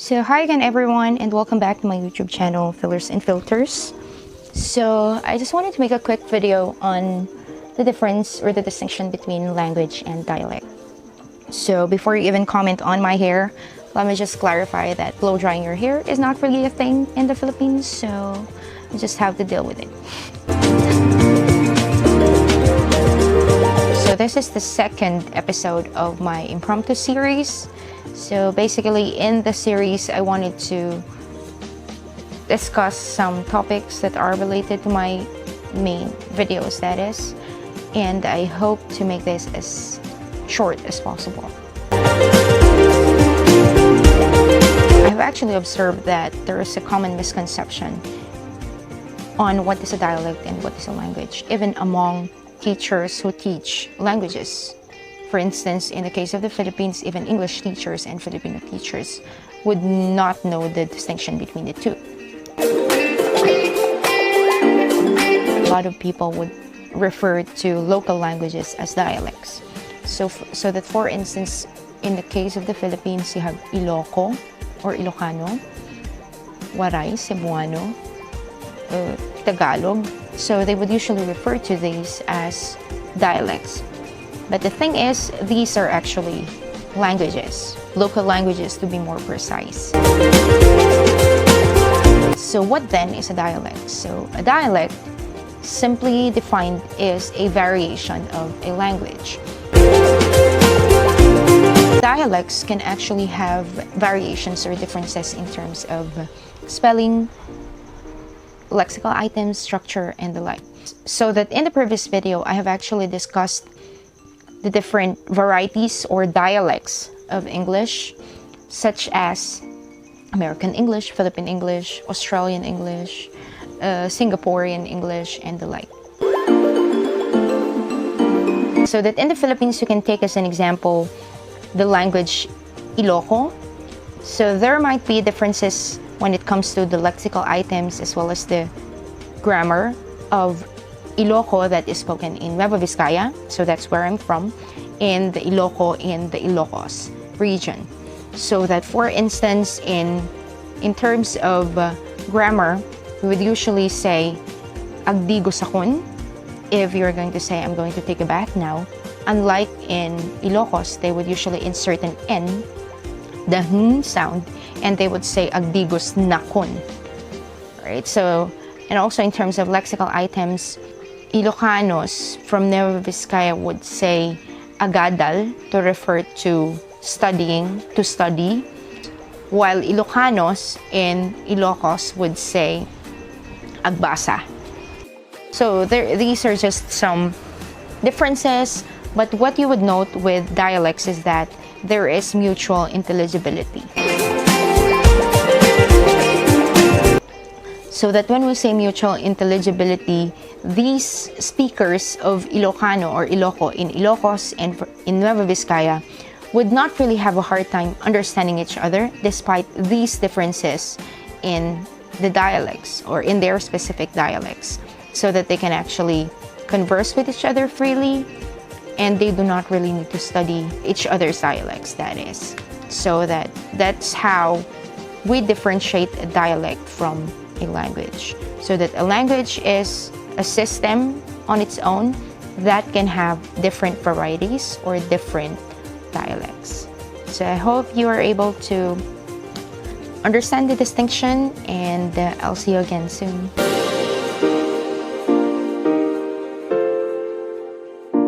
So hi again everyone, and welcome back to my YouTube channel, Fillers and Filters. So I just wanted to make a quick video on the difference or the distinction between language and dialect. So before you even comment on my hair, let me just clarify that blow drying your hair is not really a thing in the Philippines, so you just have to deal with it. So this is the second episode of my Impromptu series. So basically in the series, I wanted to discuss some topics that are related to my main videos, that is, and I hope to make this as short as possible. I've actually observed that there is a common misconception on what is a dialect and what is a language, even among teachers who teach languages. For instance, in the case of the Philippines, even English teachers and Filipino teachers would not know the distinction between the two. A lot of people would refer to local languages as dialects. So that, for instance, in the case of the Philippines, you have Iloko or Ilocano, Waray, Cebuano, Tagalog. So they would usually refer to these as dialects. But the thing is, these are actually languages, local languages to be more precise. So what then is a dialect? So a dialect, simply defined, is a variation of a language. Dialects can actually have variations or differences in terms of spelling, lexical items, structure, and the like. So that in the previous video, I have actually discussed the different varieties or dialects of English, such as American English, Philippine English, Australian English, Singaporean English, and the like. So that in the Philippines, you can take as an example the language Iloko. So there might be differences when it comes to the lexical items as well as the grammar of Iloko that is spoken in Nueva Vizcaya, so that's where I'm from, in the Iloko in the Ilocos region. So that, for instance, in terms of grammar, we would usually say Agdigos akon if you're going to say I'm going to take a bath now. Unlike in Ilocos, they would usually insert an N, the N sound, and they would say Agdigos nakon. Right? So, and also in terms of lexical items, Ilocanos from Nueva Vizcaya would say agadal to refer to studying, to study, while Ilocanos in Ilocos would say agbasa. So these are just some differences, but what you would note with dialects is that there is mutual intelligibility. So that when we say mutual intelligibility, these speakers of Ilocano or Iloko in Ilocos and in Nueva Vizcaya would not really have a hard time understanding each other despite these differences in the dialects or in their specific dialects, so that they can actually converse with each other freely and they do not really need to study each other's dialects, that is. So that's how we differentiate a dialect from a language. So that a language is a system on its own that can have different varieties or different dialects. So I hope you are able to understand the distinction, and I'll see you again soon.